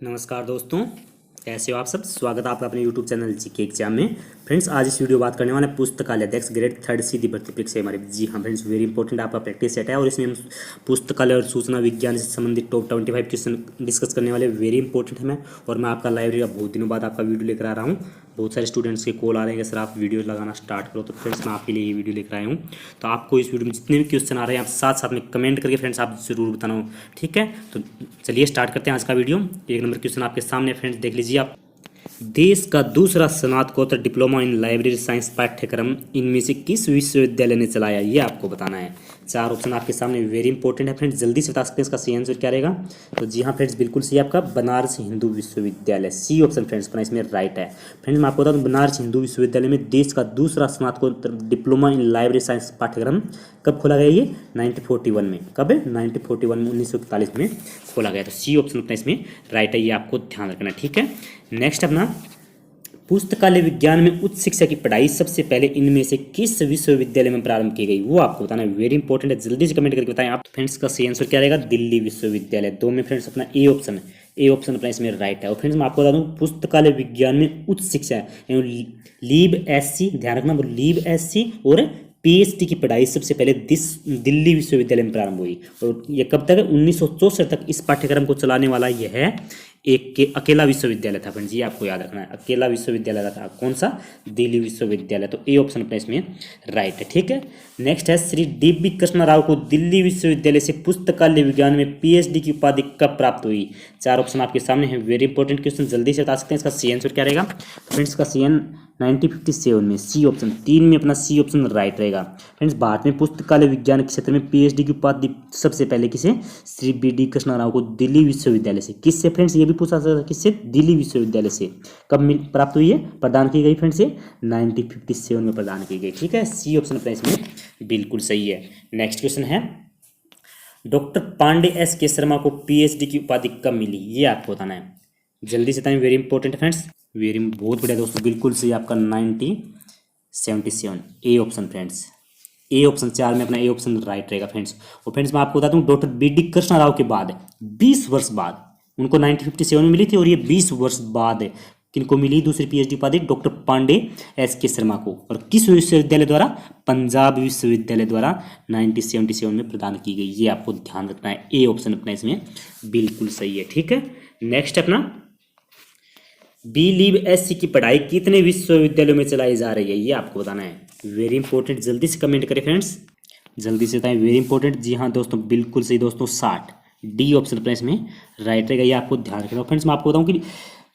नमस्कार दोस्तों, कैसे हो आप सब। स्वागत है आपका अपने YouTube चैनल जीके एग्जाम में। फ्रेंड्स, आज इस वीडियो बात करने वाले हैं पुस्तकालय अध्यक्ष ग्रेड 3 सीधी भर्ती परीक्षा हमारे। जी हाँ फ्रेंड्स, वेरी इंपॉर्टेंट आपका प्रैक्टिस सेट है और इसमें हम पुस्तकालय और सूचना विज्ञान से संबंधित टॉप 25 क्वेश्चन डिस्कस करने वाले। वेरी इंपॉर्टेंट है मैं, और मैं आपका लाइब्रेरी का बहुत दिनों बाद आपका वीडियो लेकर आ रहा हूँ। बहुत सारे स्टूडेंट्स के कॉल आ रहे हैं कि सर आप वीडियो लगाना स्टार्ट करो, तो फ्रेंड्स मैं आपके लिए ये वीडियो लेकर आया हूँ। तो आपको इस वीडियो में जितने भी क्वेश्चन आ रहे हैं आप साथ साथ में कमेंट करके फ्रेंड्स आप जरूर बताना, ठीक है। तो चलिए स्टार्ट करते हैं आज का वीडियो। एक नंबर क्वेश्चन आपके सामने फ्रेंड्स, देख लीजिए आप। देश का दूसरा स्नातकोत्तर डिप्लोमा इन लाइब्रेरी साइंस पाठ्यक्रम इनमें से किस विश्वविद्यालय ने चलाया, ये आपको बताना है। चार ऑप्शन आपके सामने, वेरी इंपॉर्टेंट है फ्रेंड्स, जल्दी से बता सकते हैं इसका सही आंसर क्या रहेगा। तो जी हाँ फ्रेंड्स, बिल्कुल सही आपका बनारस हिंदू विश्वविद्यालय, सी ऑप्शन फ्रेंड्स अपना इसमें राइट है। फ्रेंड्स मैं आपको बता दूं, बनारस हिंदू विश्वविद्यालय में देश का दूसरा स्नातकोत्तर डिप्लोमा इन लाइब्रेरी साइंस पाठ्यक्रम कब खोला गया, ये 1941 में। कब है? 1941 में, 1941 में खोला गया। तो सी ऑप्शन अपना इसमें राइट है, ये आपको ध्यान रखना है, ठीक है। नेक्स्ट अपना, पुस्तकालय विज्ञान में उच्च शिक्षा की पढ़ाई सबसे पहले इनमें से किस विश्वविद्यालय में प्रारंभ की गई, वो आपको बताना है। वेरी इंपॉर्टेंट है, जल्दी से कमेंट करके बताएं आप। फ्रेंड्स का सही आंसर क्या रहेगा? दिल्ली विश्वविद्यालय। दो में फ्रेंड्स अपना ए ऑप्शन है, ए ऑप्शन अपना इसमें राइट है। और फ्रेंड्स मैं आपको बता दूं, पुस्तकालय विज्ञान में उच्च शिक्षा लीब एससी, ध्यान रखना, लीब एससी और पीएचडी की पढ़ाई सबसे पहले दिल्ली विश्वविद्यालय में प्रारंभ हुई। और ये कब तक है? 1964 तक इस पाठ्यक्रम को चलाने वाला यह है एक के अकेला विश्वविद्यालय था फ्रेंड्स, ये आपको याद रखना है। अकेला विश्वविद्यालय था, कौन सा? दिल्ली विश्वविद्यालय। तो ए ऑप्शन अपने इसमें राइट है, ठीक है। नेक्स्ट है, श्री डीबी कृष्णा राव को दिल्ली विश्वविद्यालय से पुस्तकालय विज्ञान में पीएचडी की उपाधि कब प्राप्त हुई? चार ऑप्शन आपके सामने है, वेरी इंपॉर्टेंट क्वेश्चन, जल्दी से बता सकते हैं इसका सी आंसर क्या रहेगा। फ्रेंड्स का सी 1957 में, सी ऑप्शन, तीन में अपना सी ऑप्शन राइट रहेगा। फ्रेंड्स भारत में पुस्तकालय विज्ञान के क्षेत्र में पीएचडी की उपाधि सबसे पहले किसे? श्री बी डी कृष्णा राव को दिल्ली विश्वविद्यालय से। किससे फ्रेंड्स? ये भी पूछा सकता है, किससे? दिल्ली विश्वविद्यालय से। कब प्राप्त हुई है, प्रदान की गई फ्रेंड्स? 1957 में प्रदान की गई, ठीक है। सी ऑप्शन अपना इसमें बिल्कुल सही है। नेक्स्ट क्वेश्चन है, डॉक्टर पांडे एस के शर्मा को पीएचडी की उपाधि कब मिली, ये आपको बताना है। जल्दी से बताएं, वेरी इंपॉर्टेंट फ्रेंड्स, वेरी बहुत बढ़िया दोस्तों, बिल्कुल सही आपका 1977, A option friends, A option. चार में अपना ए ऑप्शन राइट रहेगा फ्रेंड्स। और फ्रेंड्स मैं आपको बता दूं, doctor B D Krishna Rao के बाद 20 वर्ष बाद उनको 1957 में मिली थी, और ये 20 वर्ष बाद किनको मिली दूसरी पीएचडी उपाधि? डॉक्टर पांडे एस के शर्मा को। और किस विश्वविद्यालय द्वारा? पंजाब विश्वविद्यालय द्वारा 1977 में प्रदान की गई, ये आपको ध्यान रखना है। ए ऑप्शन अपना इसमें बिल्कुल सही है, ठीक है। नेक्स्ट अपना, बी लीव एससी की पढ़ाई कितने विश्वविद्यालयों में चलाई जा रही है, ये आपको बताना है। वेरी इंपॉर्टेंट, जल्दी से कमेंट करें फ्रेंड्स, जल्दी से बताएं, वेरी इंपॉर्टेंट। जी हाँ दोस्तों, बिल्कुल सही दोस्तों, 60, डी ऑप्शन प्लेस में राइट रहेगा, ये आपको ध्यान रखना। फ्रेंड्स मैं आपको बताऊं कि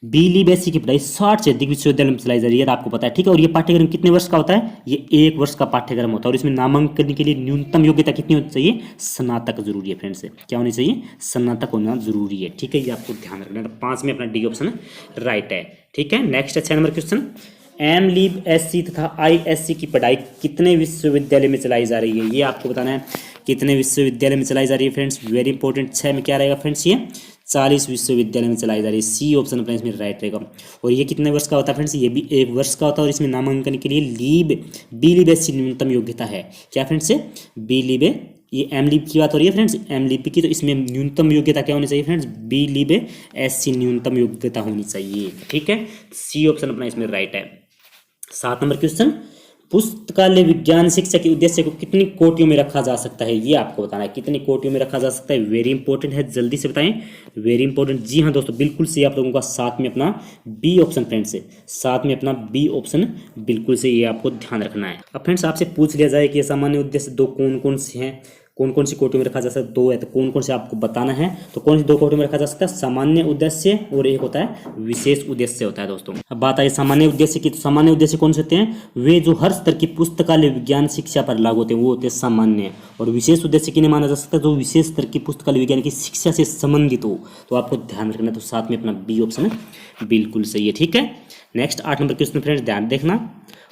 बी लीव एससी की पढ़ाई 60 से अधिक विश्वविद्यालय में चलाई जा रही है, आपको पता है, ठीक है। और ये पाठ्यक्रम कितने वर्ष का होता है? ये 1 वर्ष का पाठ्यक्रम होता है। और इसमें नामांकन करने के लिए न्यूनतम योग्यता कितनी होनी चाहिए? स्नातक जरूरी है फ्रेंड्स, क्या होनी चाहिए? स्नातक होना जरूरी है, ठीक है, ये आपको ध्यान रखना है। 5 में अपना डी ऑप्शन राइट है, ठीक है। नेक्स्ट है 6 नंबर क्वेश्चन, एम लीव एससी तथा आईएससी की पढ़ाई कितने विश्वविद्यालय में चलाई जा रही है, ये आपको बताना है। कितने विश्वविद्यालय में चलाई जा रही है फ्रेंड्स? Very important. 6 में क्या रहेगा फ्रेंड्स? ये 40 विश्वविद्यालय में चलाई जा रही है, सी ऑप्शन अपना इसमें राइट रहेगा। और ये कितने वर्ष का होता है फ्रेंड्स? ये भी 1 वर्ष का होता है। और इसमें नामांकन के लिए बी लीव एससी न्यूनतम योग्यता है, क्या फ्रेंड्स? बी लीव, ये एम लीव की बात हो रही है फ्रेंड्स, एम लीव की, तो इसमें न्यूनतम योग्यता क्या होनी चाहिए फ्रेंड्स? बी लीव एससी न्यूनतम योग्यता होनी चाहिए, ठीक है। सी ऑप्शन अपना इसमें राइट है। 7 नंबर क्वेश्चन, पुस्तकालय विज्ञान शिक्षा के उद्देश्य को कितनी कोटियों में रखा जा सकता है, ये आपको बताना है। कितनी कोटियों में रखा जा सकता है? वेरी इंपॉर्टेंट है, जल्दी से बताएं, वेरी इंपॉर्टेंट। जी हाँ दोस्तों, बिल्कुल सही आप लोगों का 7 में अपना बी ऑप्शन फ्रेंड्स है, 7 में अपना बी ऑप्शन बिल्कुल से, ये आपको ध्यान रखना है। अब फ्रेंड्स आपसे पूछ लिया जाए कि सामान्य उद्देश्य दो कौन कौन से हैं, कौन कौन सी कोटियों में रखा जा सकता है? 2 है, तो कौन कौन से आपको बताना है। तो कौन सी 2 कोटियों में रखा जा सकता है? सामान्य उद्देश्य और एक होता है विशेष उद्देश्य होता है दोस्तों। अब बात आई सामान्य उद्देश्य की, तो सामान्य उद्देश्य कौन से होते हैं? वे जो हर स्तर की पुस्तकालय विज्ञान शिक्षा पर लागू होते हैं, वो होते हैं सामान्य। और विशेष उद्देश्य किन्हें माना जा सकता है? जो विशेष स्तर की पुस्तकालय विज्ञान की शिक्षा से संबंधित हो, तो आपको ध्यान रखना। तो 7 में अपना बी ऑप्शन बिल्कुल सही है, ठीक है। नेक्स्ट 8 नंबर क्वेश्चन फ्रेंड्स, ध्यान देखना,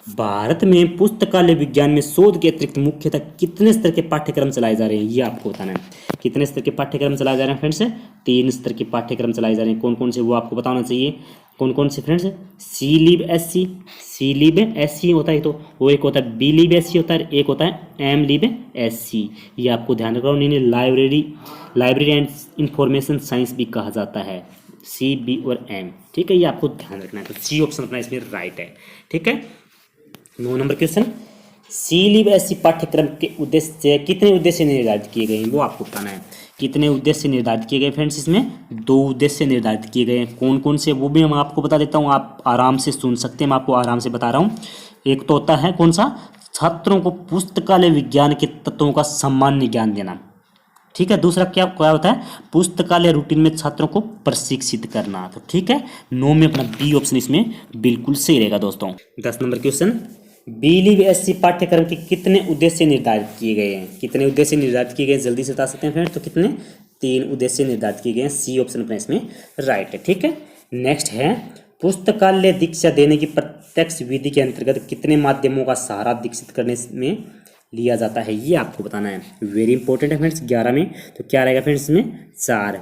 भारत में पुस्तकालय विज्ञान में शोध के अतिरिक्त मुख्यतः कितने स्तर के पाठ्यक्रम चलाए जा रहे हैं, ये आपको बताना है। कितने स्तर के पाठ्यक्रम चलाए जा रहे हैं फ्रेंड्स? 3 स्तर के पाठ्यक्रम चलाए जा रहे हैं। कौन कौन से, वो आपको बताना चाहिए। कौन कौन से फ्रेंड्स? सी लीव एससी, सी लीव एससी होता है, तो वो एक होता है बी लीव एससी होता है, एक होता है एम लीव एससी, ये आपको ध्यान रखना। इन्हें लाइब्रेरी एंड इंफॉर्मेशन साइंस भी कहा जाता है। सी, बी और एम, ठीक है, ये आपको ध्यान रखना है। तो सी ऑप्शन अपना इसमें राइट है, ठीक है। 9 नंबर क्वेश्चन, सीबीएसई पाठ्यक्रम के उद्देश्य, कितने उद्देश्य निर्धारित किए गए हैं वो आपको बताना है। कितने उद्देश्य निर्धारित किए गए फ्रेंड्स, इसमें 2 उद्देश्य निर्धारित किए गए हैं। कौन कौन से वो भी मैं आपको बता देता हूँ, आप आराम से सुन सकते हैं, मैं आपको आराम से बता रहा हूँ। एक तो होता है कौन सा, छात्रों को पुस्तकालय विज्ञान के तत्वों का सामान्य ज्ञान देना, ठीक है। दूसरा क्या क्या होता है, पुस्तकालय रूटीन में छात्रों को प्रशिक्षित करना। तो ठीक है, 9 में अपना बी ऑप्शन इसमें बिल्कुल सही रहेगा दोस्तों। 10 नंबर क्वेश्चन, बीईएससी पाठ्यक्रम के कितने उद्देश्य निर्धारित किए गए हैं। कितने उद्देश्य निर्धारित किए गए हैं जल्दी से बता सकते हैं फ्रेंड्स, तो कितने, 3 उद्देश्य निर्धारित किए गए हैं। सी ऑप्शन अपना इसमें राइट है, ठीक है। नेक्स्ट है, पुस्तकालय दीक्षा देने की प्रत्यक्ष विधि के अंतर्गत कितने माध्यमों का सहारा दीक्षित करने में लिया जाता है, ये आपको बताना है। वेरी इंपॉर्टेंट है फ्रेंड्स। 11 में तो क्या रहेगा फ्रेंड्स, इसमें 4,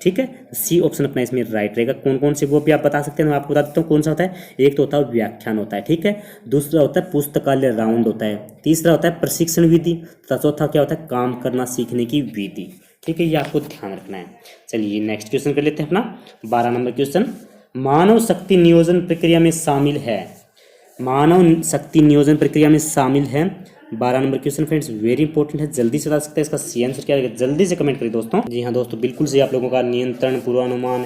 ठीक है। सी ऑप्शन अपना इसमें राइट रहेगा। कौन कौन से वो भी आप बता सकते हैं, मैं आपको बता देता हूँ कौन सा होता है। एक तो होता है व्याख्यान होता है, ठीक है। दूसरा होता है पुस्तकालय राउंड होता है। तीसरा होता है प्रशिक्षण विधि, तथा चौथा क्या होता है, काम करना सीखने की विधि, ठीक है। ये आपको ध्यान रखना है। चलिए नेक्स्ट क्वेश्चन कर लेते हैं अपना 12 नंबर क्वेश्चन, मानव शक्ति नियोजन प्रक्रिया में शामिल है। मानव शक्ति नियोजन प्रक्रिया में शामिल है 12 number question friends, very important है। जल्दी से बता सकते हैं इसका सी आंसर क्या रहेगा, जल्दी से कमेंट करिए दोस्तों। जी हाँ दोस्तों, बिल्कुल सही आप लोगों का, नियंत्रण, पूर्वानुमान,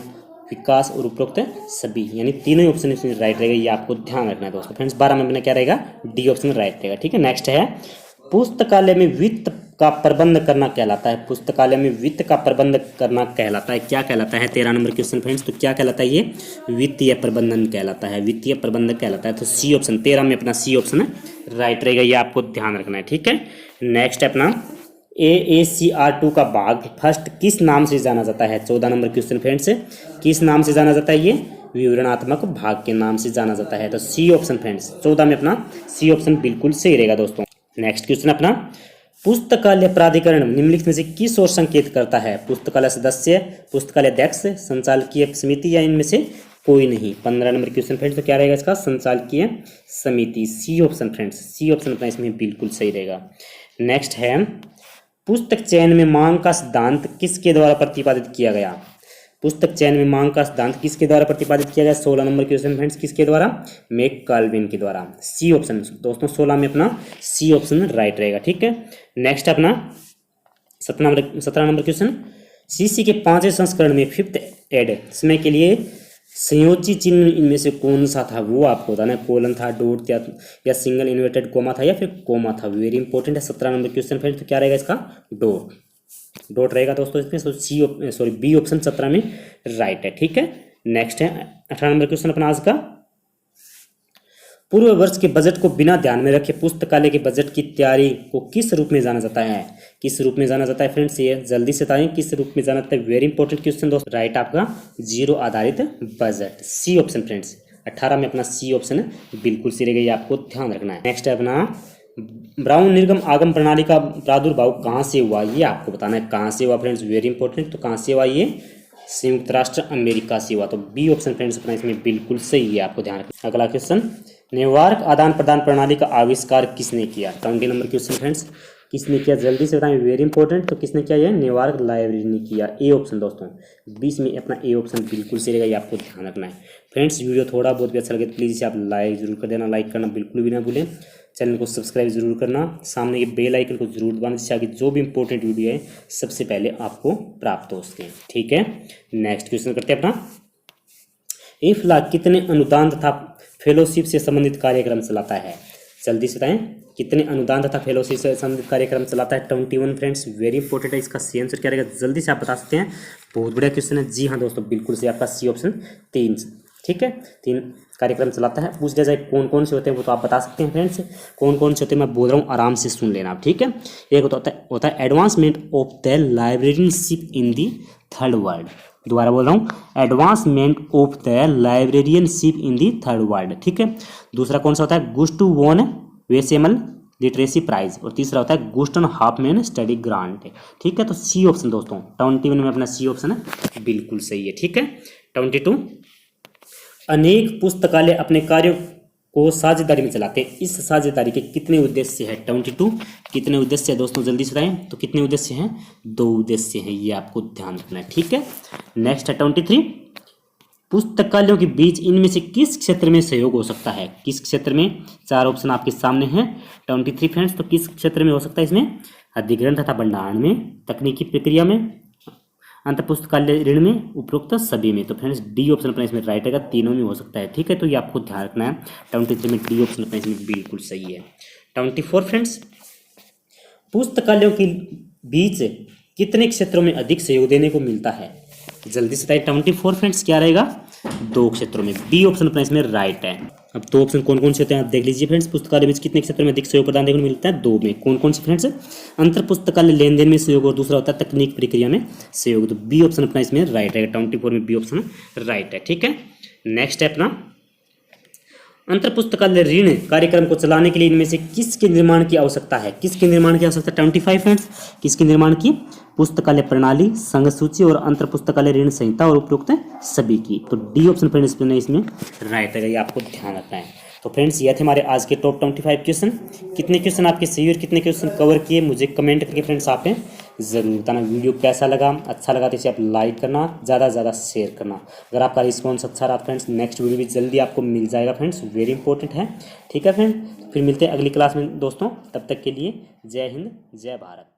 विकास और उपरोक्त सभी, यानी तीनों ऑप्शन इसमें राइट रहेगा। ये आपको ध्यान रखना है दोस्तों फ्रेंड्स। 12 नंबर में क्या रहेगा, डी ऑप्शन राइट रहेगा, ठीक है। नेक्स्ट है, पुस्तकालय में वित्त का प्रबंध करना कहलाता है। पुस्तकालय में वित्त का प्रबंध करना कहलाता है, क्या कहलाता है। 13 नंबर क्वेश्चन फ्रेंड्स, तो क्या कहलाता है ये, वित्तीय प्रबंधन कहलाता है, वित्तीय प्रबंधन कहलाता है। तो सी ऑप्शन 13 में अपना सी ऑप्शन राइट रहेगा, ये आपको ध्यान रखना है, ठीक है। नेक्स्ट है अपना AACR2 का भाग फर्स्ट किस नाम से जाना जाता है। 14 नंबर क्वेश्चन फ्रेंड्स, किस नाम से जाना जाता है, ये विवरणात्मक भाग के नाम से जाना जाता है। तो सी ऑप्शन फ्रेंड्स 14 में अपना सी ऑप्शन बिल्कुल सही रहेगा दोस्तों। नेक्स्ट क्वेश्चन अपना, पुस्तकालय प्राधिकरण निम्नलिखित में से किस ओर संकेत करता है। पुस्तकालय सदस्य, पुस्तकालय अध्यक्ष, संचालकीय समिति या इनमें से कोई नहीं। 15 नंबर क्वेश्चन फ्रेंड्स, तो क्या रहेगा इसका, संचालकीय समिति, C option friends, C option अपना इसमें बिल्कुल सही रहेगा। नेक्स्ट है, पुस्तक चयन में मांग का सिद्धांत किसके द्वारा प्रतिपादित किया गया। पुस्तक चयन में मांग का सिद्धांत किसके द्वारा प्रतिपादित किया गया। 16 नंबर क्वेश्चन फ्रेंड्स, किसके द्वारा, मैककाल्विन के द्वारा। सी ऑप्शन दोस्तों 16 में अपना सी ऑप्शन राइट रहेगा, ठीक है। नेक्स्ट अपना 17 नंबर क्वेश्चन, सीसी के 5वें संस्करण में 5th एड समय के लिए संयोजी चिन्ह इनमें से कौन सा था, वो आपको बताना है। कोलन था, डॉट या सिंगल इन्वर्टेड कोमा था, या फिर कोमा था। वेरी इंपॉर्टेंट है। 17 नंबर क्वेश्चन फ्रेंड्स, तो क्या रहेगा इसका, डॉट रहेगा दोस्तों इसमें। सॉरी बी ऑप्शन 17 में राइट है, ठीक है। नेक्स्ट है 18 नंबर क्वेश्चन अपना आज का, पूर्व वर्ष के बजट को बिना ध्यान में रखे पुस्तकालय के बजट की तैयारी को किस रूप में जाना जाता है। किस रूप में जाना जाता है फ्रेंड्स, ये जल्दी से बताएं, किस रूप में जाना जाता है। वेरी इंपॉर्टेंट क्वेश्चन दोस्तों, राइट आपका जीरो आधारित बजट, सी ऑप्शन फ्रेंड्स। 18 में अपना सी ऑप्शन बिल्कुल सही रहेगा, ये आपको ध्यान रखना है। नेक्स्ट है अपना, ब्राउन निर्गम आगम प्रणाली का प्रादुर्भाव कहाँ से हुआ, ये आपको बताना है। कहाँ से हुआ फ्रेंड्स, वेरी इंपॉर्टेंट। तो कहाँ से हुआ, ये संयुक्त राष्ट्र अमेरिका से हुआ। तो बी ऑप्शन फ्रेंड्स अपना इसमें बिल्कुल सही है, आपको ध्यान रखना। अगला क्वेश्चन, नेटवर्क आदान प्रदान प्रणाली का आविष्कार किसने किया। 20 नंबर क्वेश्चन फ्रेंड्स, किसने किया, जल्दी से बताएं। Very important. तो किसने किया, ये नेटवर्क लाइब्रेरी ने किया, ए ऑप्शन दोस्तों। 20 में अपना ए ऑप्शन बिल्कुल सही रहेगा, ये आपको ध्यान रखना है फ्रेंड्स। वीडियो थोड़ा बहुत भी अच्छा लगे तो प्लीज़ इसे आप लाइक जरूर कर देना, लाइक करना बिल्कुल भी ना भूलें। चैनल को सब्सक्राइब जरूर करना, सामने ये बेल आइकन को जरूर दबाना, जिससे आगे जो भी इंपॉर्टेंट वीडियो है सबसे पहले आपको प्राप्त हो सके, ठीक है। नेक्स्ट क्वेश्चन करते हैं अपना, इफ्ला कितने अनुदान तथा फेलोशिप से संबंधित कार्यक्रम चलाता है। जल्दी से बताएं, कितने अनुदान तथा फेलोशिप से संबंधित कार्यक्रम चलाता है। 21 फ्रेंड्स, वेरी इंपॉर्टेंट है। इसका सी आंसर क्या रहेगा, जल्दी से आप बता सकते हैं। बहुत बढ़िया क्वेश्चन है। जी हाँ दोस्तों, बिल्कुल से आपका सी ऑप्शन 3, ठीक है। 3 कार्यक्रम चलाता है। पूछ दिया जाए कौन कौन से होते हैं, वो तो आप बता सकते हैं फ्रेंड्स। कौन कौन से होते हैं मैं बोल रहा हूँ, आराम से सुन लेना आप, ठीक है। एक होता है advancement of the librarianship in the third world. दोबारा बोल रहा हूँ, advancement of the librarianship in the third world, ठीक है। दूसरा कौन सा होता है, गुस्टू वॉन वेसेमल लिटरेसी प्राइज। और तीसरा होता है गुस्टन हाफमैन स्टडी ग्रांट, ठीक है। तो सी ऑप्शन दोस्तों 21 में अपना सी ऑप्शन है बिल्कुल सही है, ठीक है। 22, अनेक पुस्तकालय अपने कार्यों को साझेदारी में चलाते हैं। इस साझेदारी के कितने उद्देश्य है? 22 कितने उद्देश्य है दोस्तों, जल्दी से बताएं। तो कितने उद्देश्य हैं? 2 उद्देश्य हैं, ये आपको ध्यान रखना है, ठीक है। नेक्स्ट है 23, पुस्तकालयों के बीच इनमें से किस क्षेत्र में सहयोग हो सकता है? किस क्षेत्र में? 4 ऑप्शन आपके सामने हैं 23 फ्रेंड्स। तो किस क्षेत्र में हो सकता है इसमें? अधिग्रहण तथा भंडारण में, तकनीकी प्रक्रिया में, अंतर पुस्तकालय ऋण में, उपरोक्त सभी में। तो फ्रेंड्स डी ऑप्शन अपना इसमें राइट रहेगा, तीनों में हो सकता है, ठीक है। तो ये आपको ध्यान रखना है, 23 में डी ऑप्शन अपना इसमें बिल्कुल सही है। 24 फ्रेंड्स, पुस्तकालयों के बीच कितने क्षेत्रों में अधिक सहयोग देने को मिलता है? जल्दी से बताइए। 24 फ्रेंड्स क्या रहेगा? 2 क्षेत्रों में। बी ऑप्शन अपना इसमें राइट है। अब 2 ऑप्शन कौन कौन से होते हैं आप देख लीजिए फ्रेंड्स। पुस्तकालय में कितने क्षेत्रों में अधिक सहयोग प्रदान देखने को मिलता है? 2 में। कौन कौन से फ्रेंड्स? अंतर पुस्तकालय लेन देन में सहयोग और दूसरा होता है तकनीक प्रक्रिया में सहयोग। तो बी ऑप्शन अपना इसमें राइट रहेगा, 24 में बी ऑप्शन राइट है, ठीक है। नेक्स्ट है अपना अंतर पुस्तकालय ऋण कार्यक्रम को चलाने के लिए इनमें से किसके निर्माण की आवश्यकता है? किसके निर्माण की आवश्यकता? 25 फ्रेंड्स, किसके निर्माण की? पुस्तकालय प्रणाली, संघ सूची और अंतर पुस्तकालय ऋण संहिता और उपरोक्त सभी की। तो डी ऑप्शन फ्रेंड्स इसमें राइट रहेगा, ये आपको ध्यान रखना है। तो फ्रेंड्स ये थे हमारे आज के टॉप 25 क्वेश्चन। कितने क्वेश्चन आपके सही और कितने क्वेश्चन कवर किए मुझे कमेंट करके फ्रेंड्स आपने ज़रूर बताना। वीडियो कैसा लगा? अच्छा लगा तो इसे आप लाइक करना, ज़्यादा से ज़्यादा शेयर करना। अगर आपका रिस्पॉन्स अच्छा रहा फ्रेंड्स, नेक्स्ट वीडियो भी जल्दी आपको मिल जाएगा फ्रेंड्स, वेरी इंपॉर्टेंट है, ठीक है फ्रेंड। फिर मिलते हैं अगली क्लास में दोस्तों, तब तक के लिए जय हिंद जय भारत।